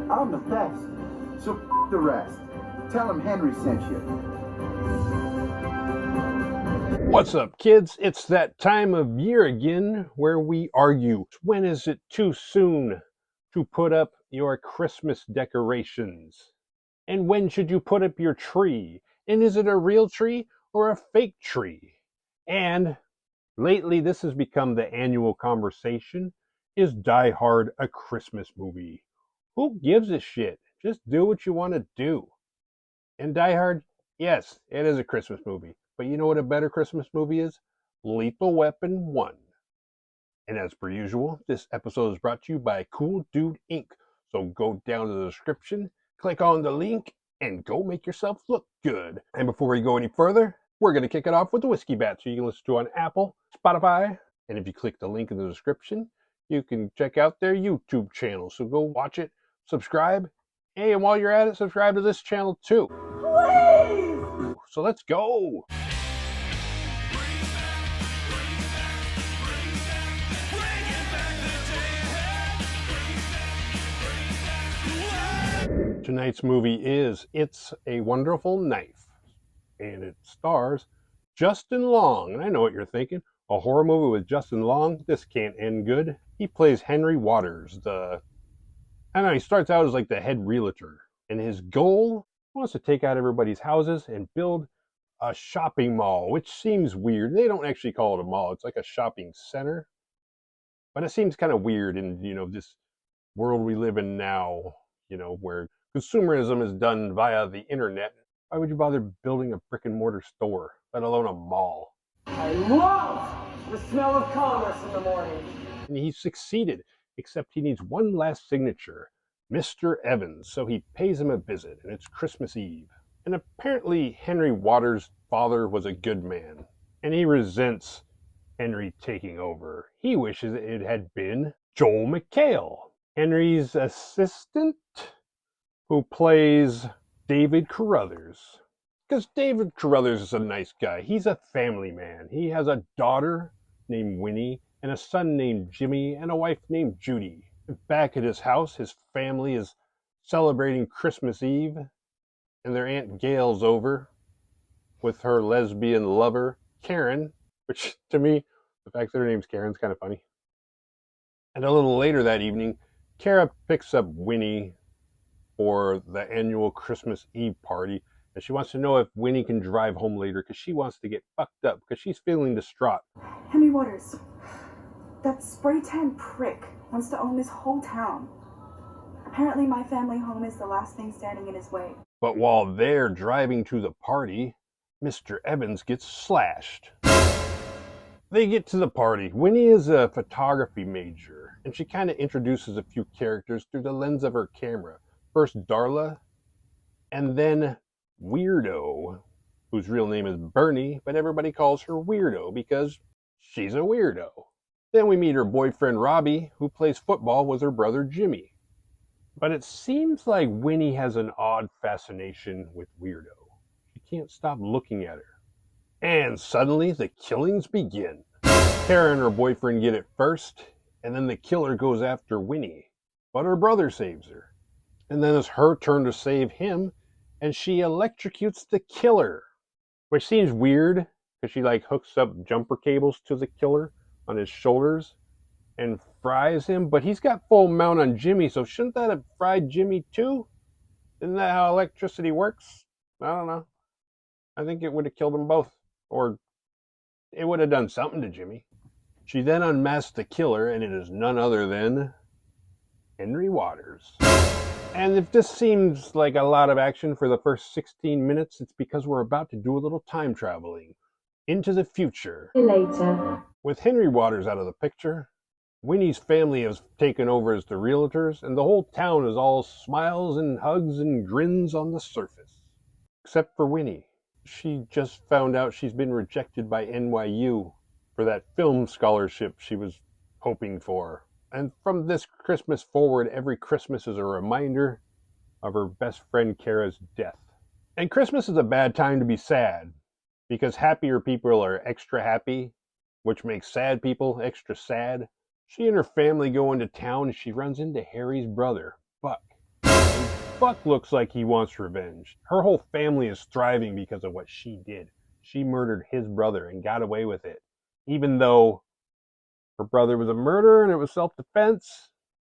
I'm the best. So the rest. Tell him Henry sent you. What's up, kids? It's that time of year again where we argue. When is it too soon to put up your Christmas decorations? And when should you put up your tree? And is it a real tree or a fake tree? And lately, this has become the annual conversation. Is Die Hard a Christmas movie? Who gives a shit? Just do what you want to do. And Die Hard, yes, it is a Christmas movie. But you know what a better Christmas movie is? Lethal Weapon 1. And as per usual, this episode is brought to you by Cool Dude Inc. So go down to the description, click on the link, and go make yourself look good. And before we go any further, we're going to kick it off with the Whiskey Bat, so you can listen to on Apple, Spotify, and if you click the link in the description, you can check out their YouTube channel. So go watch it, subscribe, hey, and while you're at it, subscribe to this channel too. Please! So let's go! Tonight's movie is It's a Wonderful Knife, and it stars Justin Long. And I know what you're thinking, a horror movie with Justin Long? This can't end good. He plays Henry Waters, he starts out as like the head realtor, and his goal wants to take out everybody's houses and build a shopping mall, which seems weird. They don't actually call it a mall, it's like a shopping center, but it seems kind of weird in, this world we live in now, where consumerism is done via the internet. Why would you bother building a brick and mortar store, let alone a mall? I love the smell of commerce in the morning. And he succeeded, except he needs one last signature, Mr. Evans. So he pays him a visit, and it's Christmas Eve. And apparently Henry Waters' father was a good man, and he resents Henry taking over. He wishes it had been Joel McHale, Henry's assistant, who plays David Carruthers. Because David Carruthers is a nice guy. He's a family man. He has a daughter named Winnie, and a son named Jimmy, and a wife named Judy. Back at his house, his family is celebrating Christmas Eve, and their Aunt Gail's over with her lesbian lover, Karen, which to me, the fact that her name's Karen's kind of funny. And a little later that evening, Kara picks up Winnie for the annual Christmas Eve party, and she wants to know if Winnie can drive home later because she wants to get fucked up because she's feeling distraught. Henry Waters, that spray tan prick wants to own this whole town. Apparently my family home is the last thing standing in his way. But while they're driving to the party, Mr. Evans gets slashed. They get to the party. Winnie is a photography major, and she kind of introduces a few characters through the lens of her camera. First Darla, and then Weirdo, whose real name is Bernie, but everybody calls her Weirdo because she's a weirdo. Then we meet her boyfriend Robbie, who plays football with her brother Jimmy. But it seems like Winnie has an odd fascination with Weirdo. She can't stop looking at her. And suddenly the killings begin. Kara and her boyfriend get it first, and then the killer goes after Winnie. But her brother saves her. And then it's her turn to save him, and she electrocutes the killer. Which seems weird, because she hooks up jumper cables to the killer on his shoulders and fries him. But he's got full mount on Jimmy, so shouldn't that have fried Jimmy too? Isn't that how electricity works? I don't know. I think it would have killed them both. Or it would have done something to Jimmy. She then unmasks the killer, and it is none other than Henry Waters. And if this seems like a lot of action for the first 16 minutes, it's because we're about to do a little time traveling into the future. Later. With Henry Waters out of the picture, Winnie's family has taken over as the realtors, and the whole town is all smiles and hugs and grins on the surface. Except for Winnie. She just found out she's been rejected by NYU for that film scholarship she was hoping for. And from this Christmas forward, every Christmas is a reminder of her best friend Kara's death. And Christmas is a bad time to be sad, because happier people are extra happy, which makes sad people extra sad. She and her family go into town, and she runs into Harry's brother, Buck. Buck looks like he wants revenge. Her whole family is thriving because of what she did. She murdered his brother and got away with it. Even though her brother was a murderer and it was self-defense.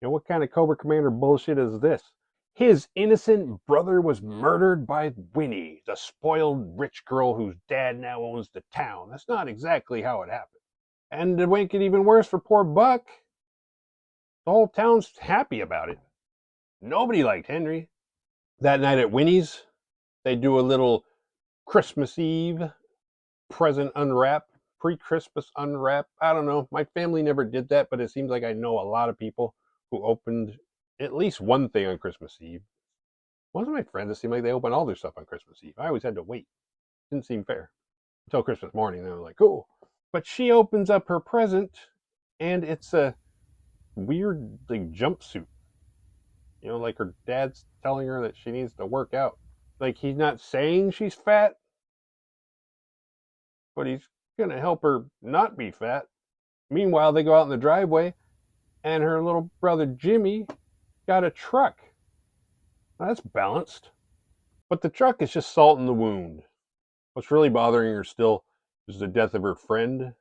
You know, what kind of Cobra Commander bullshit is this? His innocent brother was murdered by Winnie, the spoiled rich girl whose dad now owns the town. That's not exactly how it happened. And to make it even worse for poor Buck, the whole town's happy about it. Nobody liked Henry. That night at Winnie's, they do a little Christmas Eve present unwrap, pre-Christmas unwrap. I don't know. My family never did that, but it seems like I know a lot of people who opened at least one thing on Christmas Eve. Most of my friends, it seemed like they opened all their stuff on Christmas Eve. I always had to wait. Didn't seem fair. Until Christmas morning, they were like, cool. But she opens up her present, and it's a weird like jumpsuit. You know, like her dad's telling her that she needs to work out. Like, he's not saying she's fat, but he's going to help her not be fat. Meanwhile, they go out in the driveway, and her little brother Jimmy got a truck. Now, that's balanced. But the truck is just salt in the wound. What's really bothering her still is the death of her friend,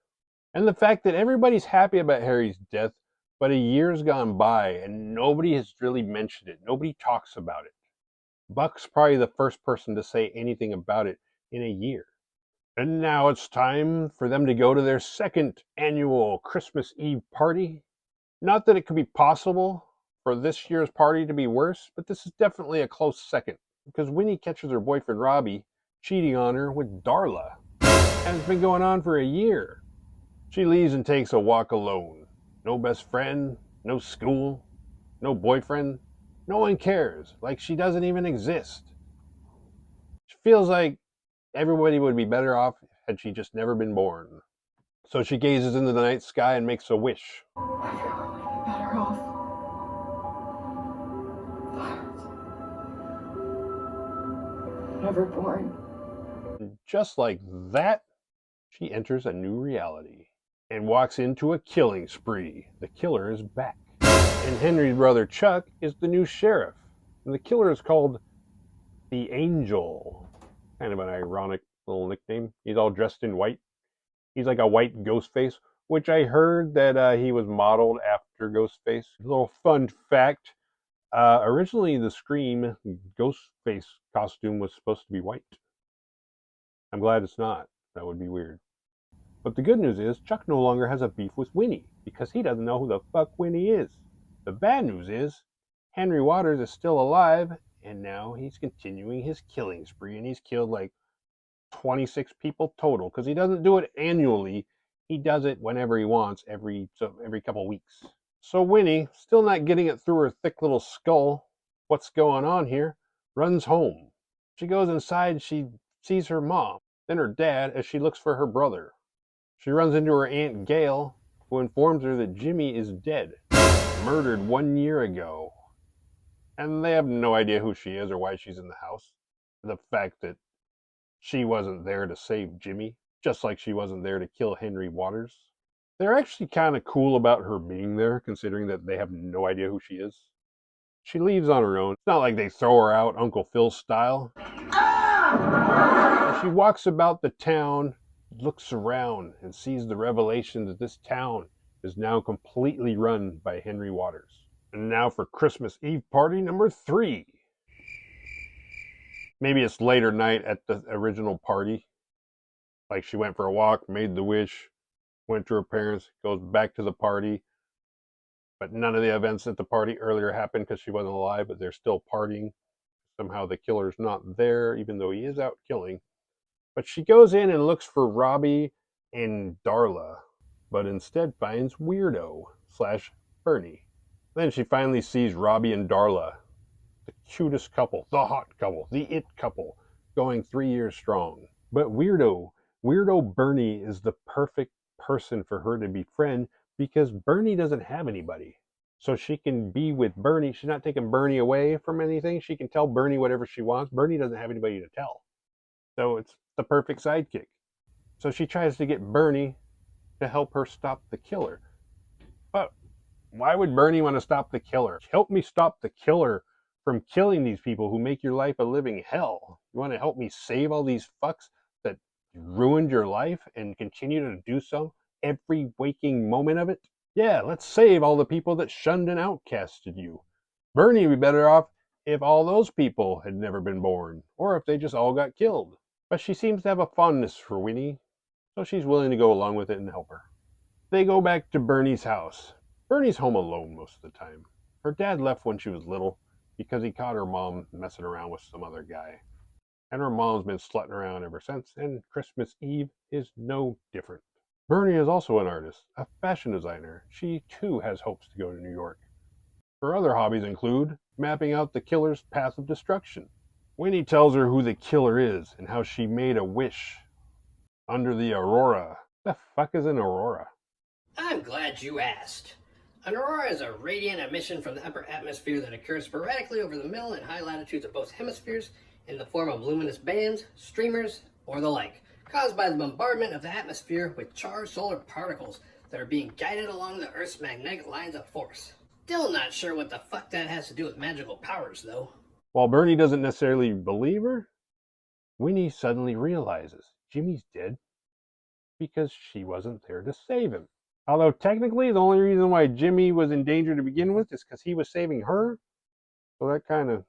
and the fact that everybody's happy about Harry's death, but a year's gone by, and nobody has really mentioned it. Nobody talks about it. Buck's probably the first person to say anything about it in a year. And now it's time for them to go to their second annual Christmas Eve party. Not that it could be possible for this year's party to be worse, but this is definitely a close second, because Winnie catches her boyfriend Robbie cheating on her with Darla. And it's been going on for a year. She leaves and takes a walk alone. No best friend, no school, no boyfriend. No one cares, like she doesn't even exist. She feels like everybody would be better off had she just never been born. So she gazes into the night sky and makes a wish. Everyone would be better off. Never born. And just like that, she enters a new reality and walks into a killing spree. The killer is back. And Henry's brother Chuck is the new sheriff. And the killer is called the Angel. Kind of an ironic little nickname. He's all dressed in white. He's like a white Ghostface, which I heard that he was modeled after Ghostface. A little fun fact. Originally, the Scream Ghostface costume was supposed to be white. I'm glad it's not. That would be weird. But the good news is Chuck no longer has a beef with Winnie because he doesn't know who the fuck Winnie is. The bad news is Henry Waters is still alive, and now he's continuing his killing spree, and he's killed like 26 people total because he doesn't do it annually. He does it whenever he wants, every couple weeks. So Winnie, still not getting it through her thick little skull, what's going on here, runs home. She goes inside and she sees her mom, then her dad as she looks for her brother. She runs into her Aunt Gail, who informs her that Jimmy is dead, murdered 1 year ago. And they have no idea who she is or why she's in the house. The fact that she wasn't there to save Jimmy, just like she wasn't there to kill Henry Waters. They're actually kind of cool about her being there, considering that they have no idea who she is. She leaves on her own. It's not like they throw her out Uncle Phil style. She walks about the town, looks around, and sees the revelation that this town is now completely run by Henry Waters. And now for Christmas Eve party number 3. Maybe it's later night at the original party. Like she went for a walk, made the wish, went to her parents, goes back to the party. But none of the events at the party earlier happened because she wasn't alive, but they're still partying. Somehow the killer's not there, even though he is out killing. But she goes in and looks for Robbie and Darla, but instead finds Weirdo/Bernie. Then she finally sees Robbie and Darla, the cutest couple, the hot couple, the it couple, going 3 years strong. But Weirdo Bernie is the perfect person for her to befriend because Bernie doesn't have anybody. So she can be with Bernie. She's not taking Bernie away from anything. She can tell Bernie whatever she wants. Bernie doesn't have anybody to tell. So it's the perfect sidekick. So she tries to get Bernie to help her stop the killer. But why would Bernie want to stop the killer? Help me stop the killer from killing these people who make your life a living hell. You want to help me save all these fucks that ruined your life and continue to do so every waking moment of it? Yeah, let's save all the people that shunned and outcasted you. Bernie would be better off if all those people had never been born, or if they just all got killed. But she seems to have a fondness for Winnie, so she's willing to go along with it and help her. They go back to Bernie's house. Bernie's home alone most of the time. Her dad left when she was little because he caught her mom messing around with some other guy. And her mom's been slutting around ever since, and Christmas Eve is no different. Bernie is also an artist, a fashion designer. She too has hopes to go to New York. Her other hobbies include mapping out the killer's path of destruction. Winnie tells her who the killer is and how she made a wish under the aurora. The fuck is an aurora? I'm glad you asked. An aurora is a radiant emission from the upper atmosphere that occurs sporadically over the middle and high latitudes of both hemispheres in the form of luminous bands, streamers, or the like, caused by the bombardment of the atmosphere with charged solar particles that are being guided along the Earth's magnetic lines of force. Still not sure what the fuck that has to do with magical powers, though. While Bernie doesn't necessarily believe her, Winnie suddenly realizes Jimmy's dead because she wasn't there to save him. Although technically the only reason why Jimmy was in danger to begin with is because he was saving her. So that kind of,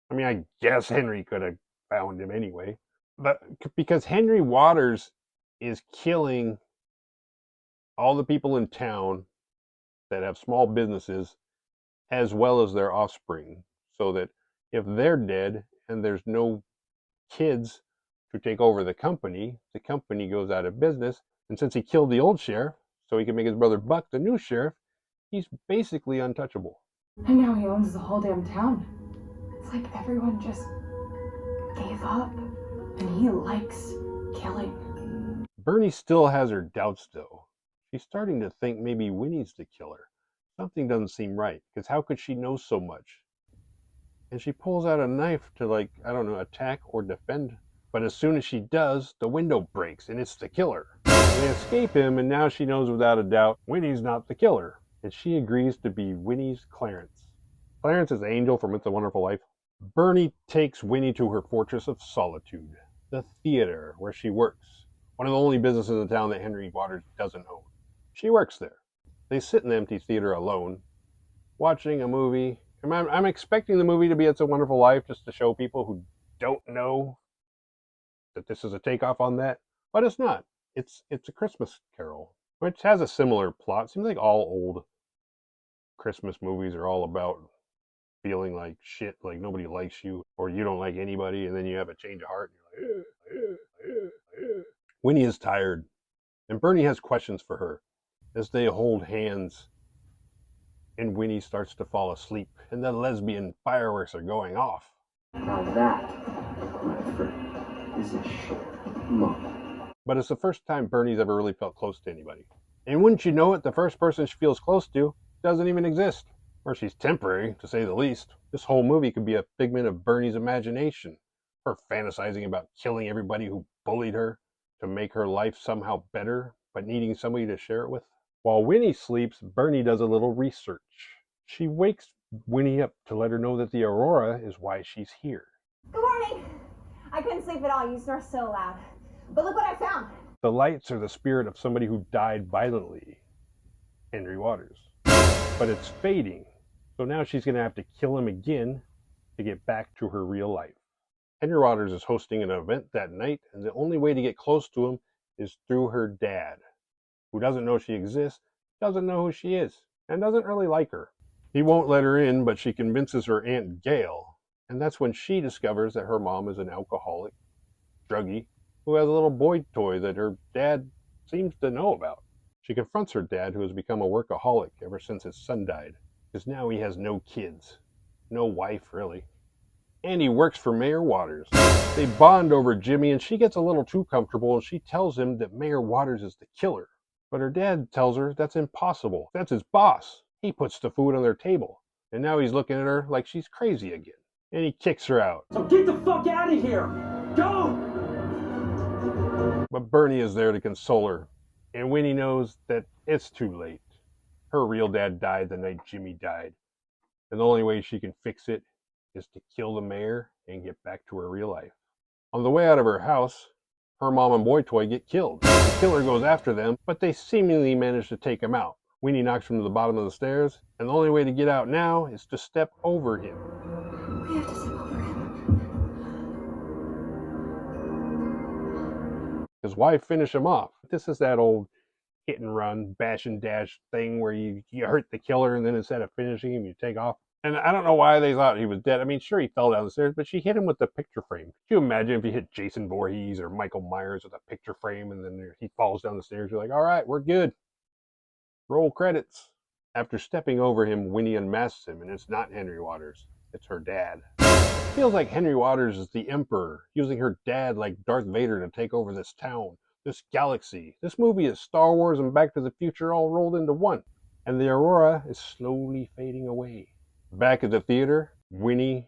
I guess Henry could have found him anyway. But because Henry Waters is killing all the people in town that have small businesses as well as their offspring. So that if they're dead and there's no kids to take over the company goes out of business. And since he killed the old sheriff, so he can make his brother Buck the new sheriff, he's basically untouchable. And now he owns the whole damn town. It's like everyone just gave up. And he likes killing. Bernie still has her doubts, though. She's starting to think maybe Winnie's the killer. Something doesn't seem right, because how could she know so much? And she pulls out a knife to, attack or defend. But as soon as she does, the window breaks, and it's the killer. They escape him, and now she knows without a doubt Winnie's not the killer. And she agrees to be Winnie's Clarence. Clarence is Angel from It's a Wonderful Life. Bernie takes Winnie to her fortress of solitude, the theater where she works. One of the only businesses in town that Henry Waters doesn't own. She works there. They sit in the empty theater alone, watching a movie. I'm expecting the movie to be It's a Wonderful Life just to show people who don't know that this is a takeoff on that. But it's not. It's a Christmas Carol, which has a similar plot. Seems like all old Christmas movies are all about feeling like shit, like nobody likes you, or you don't like anybody, and then you have a change of heart, and you're like, Winnie is tired, and Bernie has questions for her as they hold hands, and Winnie starts to fall asleep, and the lesbian fireworks are going off. Now that, my friend, is a short moment. But it's the first time Bernie's ever really felt close to anybody. And wouldn't you know it, the first person she feels close to doesn't even exist. Or she's temporary, to say the least. This whole movie could be a figment of Bernie's imagination. Her fantasizing about killing everybody who bullied her to make her life somehow better, but needing somebody to share it with. While Winnie sleeps, Bernie does a little research. She wakes Winnie up to let her know that the aurora is why she's here. Good morning. I couldn't sleep at all. You snore so loud. But look what I found. The lights are the spirit of somebody who died violently, Henry Waters. But it's fading, so now she's going to have to kill him again to get back to her real life. Henry Waters is hosting an event that night, and the only way to get close to him is through her dad, who doesn't know she exists, doesn't know who she is, and doesn't really like her. He won't let her in, but she convinces her Aunt Gail, and that's when she discovers that her mom is an alcoholic, druggie, who has a little boy toy that her dad seems to know about. She confronts her dad, who has become a workaholic ever since his son died, because now he has no kids, no wife really, and he works for Mayor Waters. They bond over Jimmy, and she gets a little too comfortable, and she tells him that Mayor Waters is the killer. But her dad tells her that's impossible. That's his boss. He puts the food on their table, and now he's looking at her like she's crazy again, and he kicks her out. So get the fuck out of here! Go! But Bernie is there to console her, and Winnie knows that it's too late. Her real dad died the night Jimmy died, and the only way she can fix it is to kill the mayor and get back to her real life. On the way out of her house, her mom and boy toy get killed. The killer goes after them, but they seemingly manage to take him out. Winnie knocks him to the bottom of the stairs, and the only way to get out now is to step over him. We have to step over him. Because why finish him off? This is that old hit and run, bash and dash thing where you hurt the killer and then instead of finishing him, you take off. And I don't know why they thought he was dead. I mean, sure, he fell down the stairs, but she hit him with the picture frame. Could you imagine if you hit Jason Voorhees or Michael Myers with a picture frame and then he falls down the stairs? You're like, all right, we're good. Roll credits. After stepping over him, Winnie unmasks him, and it's not Henry Waters. It's her dad. It feels like Henry Waters is the Emperor, using her dad like Darth Vader to take over this town, this galaxy. This movie is Star Wars and Back to the Future all rolled into one. And the Aurora is slowly fading away. Back at the theater, Winnie,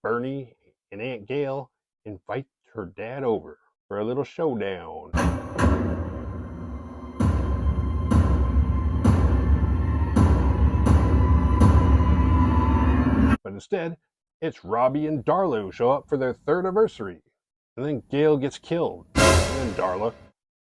Bernie, and Aunt Gail invite her dad over for a little showdown. But instead, it's Robbie and Darla who show up for their 3rd anniversary. And then Gail gets killed. And then Darla.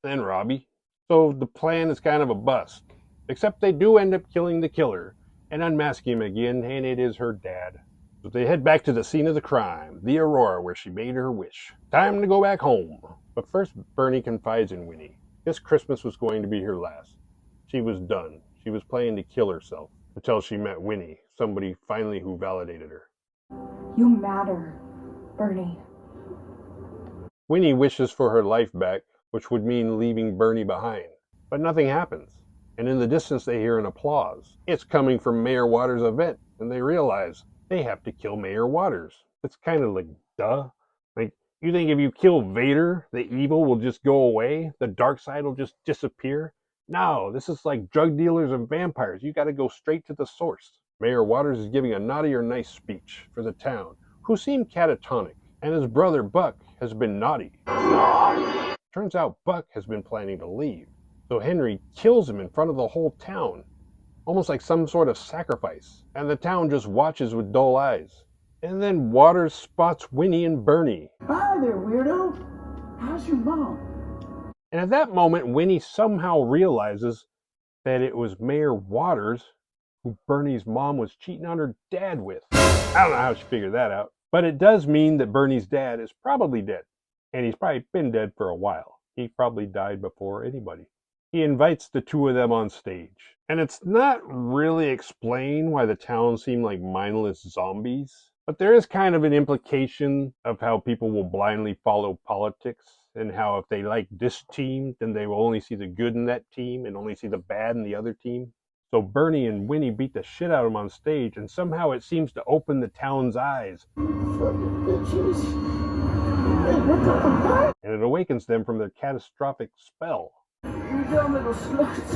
Then Robbie. So the plan is kind of a bust. Except they do end up killing the killer and unmask him again, and it is her dad. So they head back to the scene of the crime, the Aurora, where she made her wish. Time to go back home. But first, Bernie confides in Winnie. This Christmas was going to be her last. She was done. She was planning to kill herself until she met Winnie, somebody finally who validated her. You matter, Bernie. Winnie wishes for her life back, which would mean leaving Bernie behind. But nothing happens. And in the distance they hear an applause. It's coming from Mayor Waters' event, and they realize they have to kill Mayor Waters. It's kind of like, duh. Like, you think if you kill Vader, the evil will just go away? The dark side will just disappear? No, this is like drug dealers and vampires. You gotta go straight to the source. Mayor Waters is giving a naughty or nice speech for the town, who seem catatonic, and his brother Buck has been naughty. Turns out Buck has been planning to leave. So Henry kills him in front of the whole town, almost like some sort of sacrifice, and the town just watches with dull eyes. And then Waters spots Winnie and Bernie. Hi there, weirdo. How's your mom? And at that moment, Winnie somehow realizes that it was Mayor Waters who Bernie's mom was cheating on her dad with. I don't know how she figured that out, but it does mean that Bernie's dad is probably dead, and he's probably been dead for a while. He probably died before anybody. He invites the two of them on stage. And it's not really explained why the town seemed like mindless zombies, but there is kind of an implication of how people will blindly follow politics, and how if they like this team, then they will only see the good in that team and only see the bad in the other team. So Bernie and Winnie beat the shit out of him on stage, and somehow it seems to open the town's eyes. Fucking bitches. Hey, what the fuck? And it awakens them from their catastrophic spell. You dumb little sluts.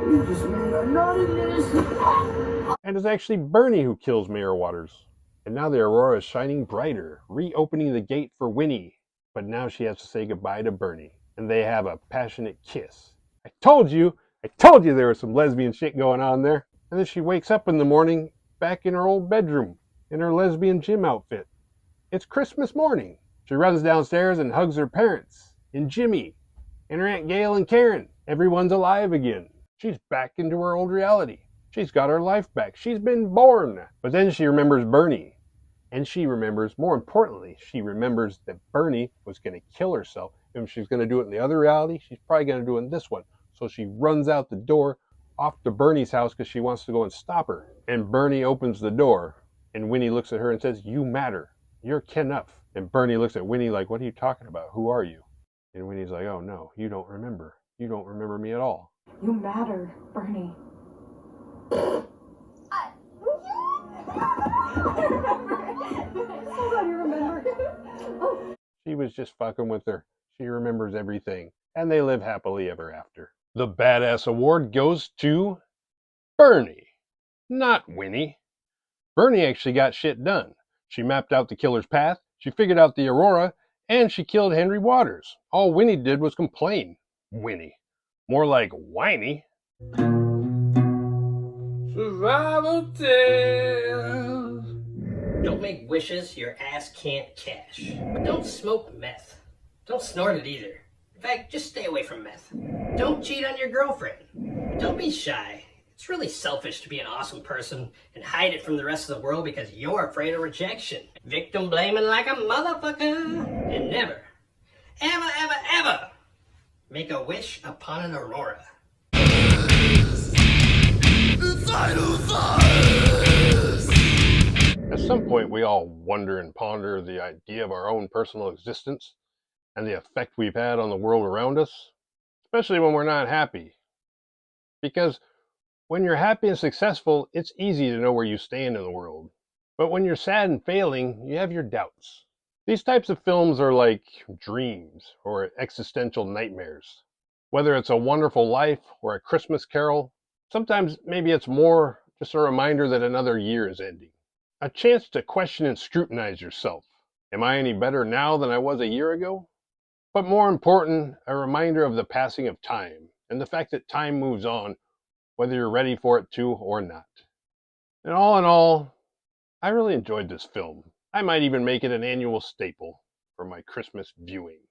You just mean my naughtiness. And it's actually Bernie who kills Mayor Waters. And now the Aurora is shining brighter, reopening the gate for Winnie. But now she has to say goodbye to Bernie. And they have a passionate kiss. I told you there was some lesbian shit going on there. And then she wakes up in the morning back in her old bedroom in her lesbian gym outfit. It's Christmas morning. She runs downstairs and hugs her parents and Jimmy and her Aunt Gail and Karen. Everyone's alive again. She's back into her old reality. She's got her life back. She's been born. But then she remembers Bernie. And she remembers, more importantly, she remembers that Bernie was going to kill herself. And if she's going to do it in the other reality, she's probably going to do it in this one. So she runs out the door off to Bernie's house because she wants to go and stop her. And Bernie opens the door. And Winnie looks at her and says, "You matter. You're Knuff." And Bernie looks at Winnie like, "What are you talking about? Who are you?" And Winnie's like, "Oh no, you don't remember. You don't remember me at all." You matter, Bernie. So glad you remember. Oh. She was just fucking with her. She remembers everything. And they live happily ever after. The Badass Award goes to Bernie, not Winnie. Bernie actually got shit done. She mapped out the killer's path, she figured out the Aurora, and she killed Henry Waters. All Winnie did was complain. Winnie. More like whiny. Survival tales. Don't make wishes your ass can't cash. But don't smoke meth. Don't snort it either. In fact, just stay away from meth. Don't cheat on your girlfriend. Don't be shy. It's really selfish to be an awesome person and hide it from the rest of the world because you're afraid of rejection. Victim blaming like a motherfucker. And never, ever make a wish upon an aurora. At some point, we all wonder and ponder the idea of our own personal existence and the effect we've had on the world around us, especially when we're not happy. Because when you're happy and successful, it's easy to know where you stand in the world. But when you're sad and failing, you have your doubts. These types of films are like dreams or existential nightmares. Whether it's A Wonderful Life or A Christmas Carol, sometimes maybe it's more just a reminder that another year is ending. A chance to question and scrutinize yourself. Am I any better now than I was a year ago? But more important, a reminder of the passing of time and the fact that time moves on, whether you're ready for it to or not. And all in all, I really enjoyed this film. I might even make it an annual staple for my Christmas viewing.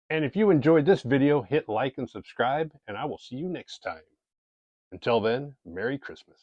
And if you enjoyed this video, hit like and subscribe, and I will see you next time. Until then, Merry Christmas.